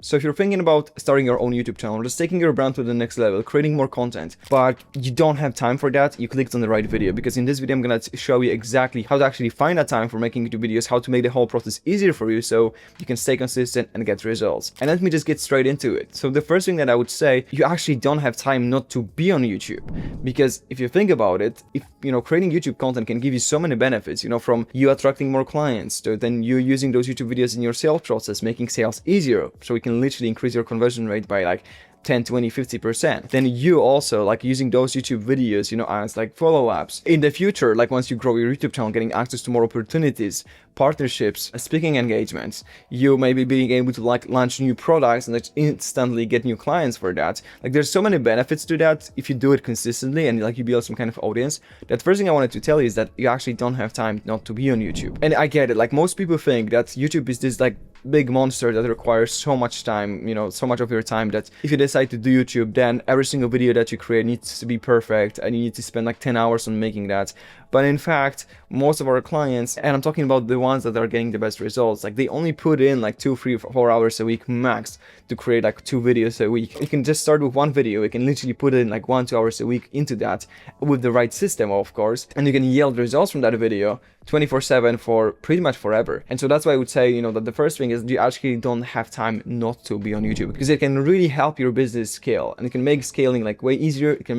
So if you're thinking about starting your own YouTube channel, just taking your brand to the next level, creating more content, but you don't have time for that, you clicked on the right video, because in this video I'm gonna show you exactly how to actually find that time for making YouTube videos, how to make the whole process easier for you so you can stay consistent and get results. And let me just get straight into it. So the first thing that I would say, you actually don't have time not to be on YouTube, because if you think about it, if creating YouTube content can give you so many benefits, from you attracting more clients to then you using those YouTube videos in your sales process, making sales easier, so we can literally increase your conversion rate by like 10, 20, 50%. Then you also like using those YouTube videos, as like follow-ups. In the future, like once you grow your YouTube channel, getting access to more opportunities, partnerships, speaking engagements, you may be being able to like launch new products and like instantly get new clients for that. Like there's so many benefits to that if you do it consistently and like you build some kind of audience. That first thing I wanted to tell you is that you actually don't have time not to be on YouTube. And I get it, like most people think that YouTube is this like big monster that requires so much time, so much of your time, that if you decide to do YouTube, then every single video that you create needs to be perfect and you need to spend like 10 hours on making that. But in fact, most of our clients, and I'm talking about the ones that are getting the best results, like they only put in like 2, 3, 4 hours a week max to create like 2 videos a week. You can just start with 1 video. You can literally put in like 1, 2 hours a week into that with the right system, of course, and you can yield results from that video 24/7 for pretty much forever. And so that's why I would say, that the first thing is you actually don't have time not to be on YouTube, because it can really help your business scale, and it can make scaling like way easier. It can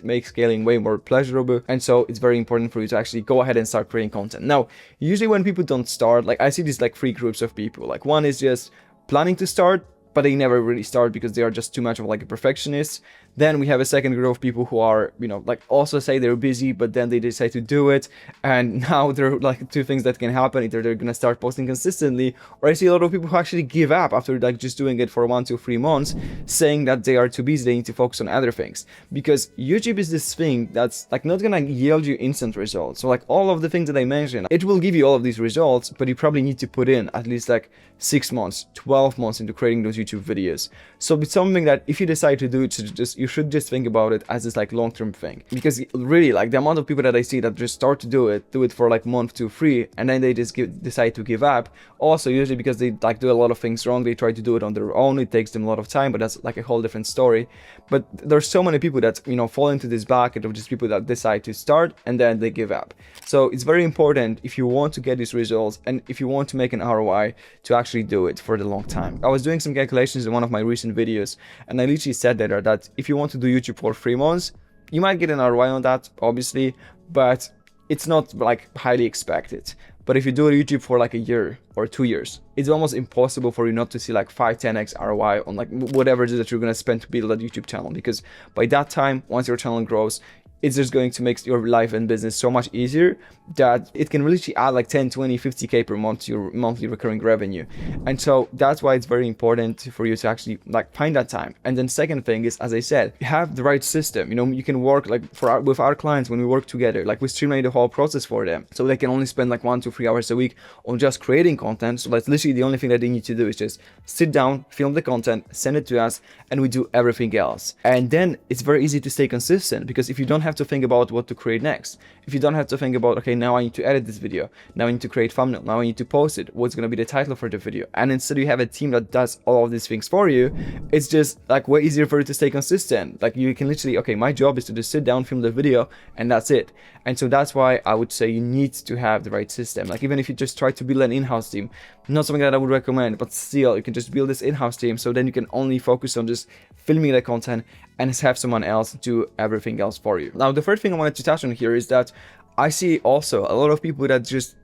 make scaling way more pleasurable. And so it's very important for you to actually go ahead and start creating content. Now, usually when people don't start, like I see these like 3 groups of people. Like one is just planning to start, but they never really start because they are just too much of like a perfectionist. Then we have a second group of people who are, like also say they're busy, but then they decide to do it. And now there are like 2 things that can happen. Either they're gonna start posting consistently, or I see a lot of people who actually give up after like just doing it for 1, 2, 3 months, saying that they are too busy, they need to focus on other things. Because YouTube is this thing that's like not gonna yield you instant results. So like all of the things that I mentioned, it will give you all of these results, but you probably need to put in at least like 6 months, 12 months into creating those YouTube videos. So it's something that if you decide to do it, you should just think about it as this like long-term thing. Because really, like the amount of people that I see that just start to do it for like month 2, 3, and then they just decide to give up. Also, usually because they like do a lot of things wrong, they try to do it on their own. It takes them a lot of time, but that's like a whole different story. But there's so many people that fall into this bucket of just people that decide to start and then they give up. So it's very important, if you want to get these results and if you want to make an ROI, to actually do it for the long time. I was doing some calculations in one of my recent videos, and I literally said that if you want to do YouTube for 3 months, you might get an ROI on that, obviously, but it's not like highly expected. But if you do YouTube for like a year or 2 years, it's almost impossible for you not to see like 5-10x ROI on like whatever it is that you're gonna spend to build that YouTube channel. Because by that time, once your channel grows, it's just going to make your life and business so much easier that it can really add like 10, 20, 50K per month to your monthly recurring revenue. And so that's why it's very important for you to actually like find that time. And then second thing is, as I said, you have the right system. You can work like with our clients when we work together, like we streamline the whole process for them. So they can only spend like 1 to 3 hours a week on just creating content. So that's literally the only thing that they need to do is just sit down, film the content, send it to us, and we do everything else. And then it's very easy to stay consistent, because if you don't have to think about what to create next, if you don't have to think about, okay, now I need to edit this video, now I need to create thumbnail, now I need to post it, what's going to be the title for the video, and instead you have a team that does all of these things for you, it's just like way easier for you to stay consistent. Like you can literally, okay, my job is to just sit down, film the video, and that's it. And so that's why I would say you need to have the right system. Like even if you just try to build an in-house team, not something that I would recommend, but still you can just build this in-house team, so then you can only focus on just filming the content and have someone else do everything else for you. Now, the third thing I wanted to touch on here is that I see also a lot of people that just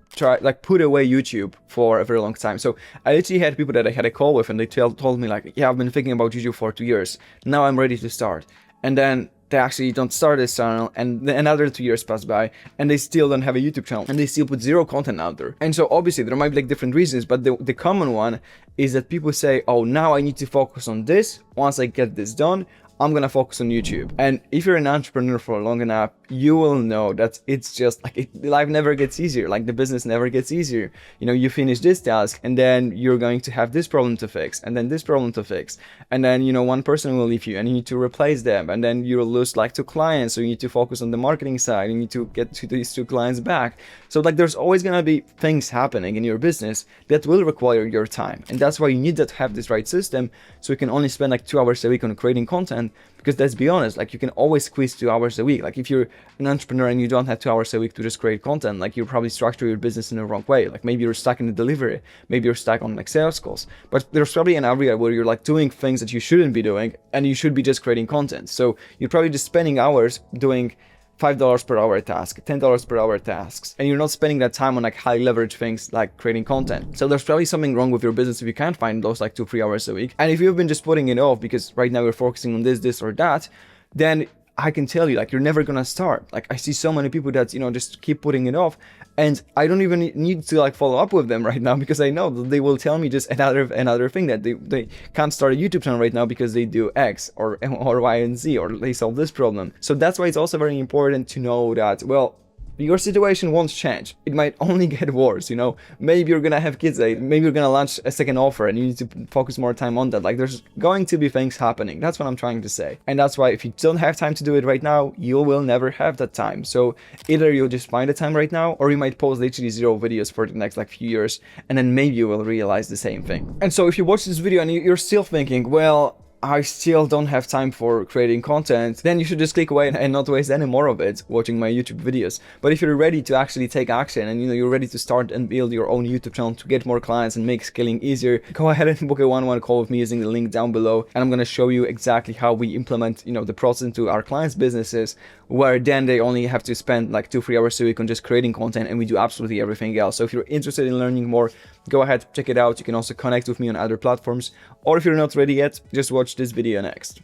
put away YouTube for a very long time. So I literally had people that I had a call with, and they told me like, yeah, I've been thinking about YouTube for 2 years. Now I'm ready to start. And then they actually don't start this channel, and then another 2 years pass by and they still don't have a YouTube channel, and they still put 0 content out there. And so obviously there might be like different reasons, but the common one is that people say, oh, now I need to focus on this. Once I get this done, I'm gonna focus on YouTube. And if you're an entrepreneur for long enough, you will know that it's just like life never gets easier, like the business never gets easier. You know, you finish this task and then you're going to have this problem to fix, and then this problem to fix, and then, you know, one person will leave you and you need to replace them, and then you'll lose like 2 clients, so you need to focus on the marketing side, you need to get to these 2 clients back. So like there's always gonna be things happening in your business that will require your time, and that's why you need to have this right system, so you can only spend like 2 hours a week on creating content. Because let's be honest, like you can always squeeze 2 hours a week. Like if you're an entrepreneur and you don't have 2 hours a week to just create content, like you probably structure your business in the wrong way. Like maybe you're stuck in the delivery, maybe you're stuck on like sales calls, but there's probably an area where you're like doing things that you shouldn't be doing and you should be just creating content. So you're probably just spending hours doing $5 per hour task, $10 per hour tasks, and you're not spending that time on like high leverage things like creating content. So there's probably something wrong with your business if you can't find those like 2-3 hours a week. And if you've been just putting it off because right now you're focusing on this or that, then I can tell you, like, you're never gonna start. Like, I see so many people that, you know, just keep putting it off, and I don't even need to like follow up with them right now, because I know that they will tell me just another thing, that they can't start a YouTube channel right now because they do X or Y and Z, or they solve this problem. So that's why it's also very important to know that, well, your situation won't change. It might only get worse, you know. Maybe you're gonna have kids, maybe you're gonna launch a second offer and you need to focus more time on that. Like, there's going to be things happening. That's what I'm trying to say. And that's why if you don't have time to do it right now, you will never have that time. So either you'll just find the time right now, or you might post literally 0 videos for the next like few years, and then maybe you will realize the same thing. And so if you watch this video and you're still thinking, well, I still don't have time for creating content, then you should just click away and not waste any more of it watching my YouTube videos. But if you're ready to actually take action, and you know you're ready to start and build your own YouTube channel to get more clients and make scaling easier, go ahead and book a one-on-one call with me using the link down below, and I'm gonna show you exactly how we implement, you know, the process into our clients' businesses, where then they only have to spend like 2-3 hours a week on just creating content, and we do absolutely everything else. So if you're interested in learning more, go ahead, check it out. You can also connect with me on other platforms, or if you're not ready yet, just watch this video next.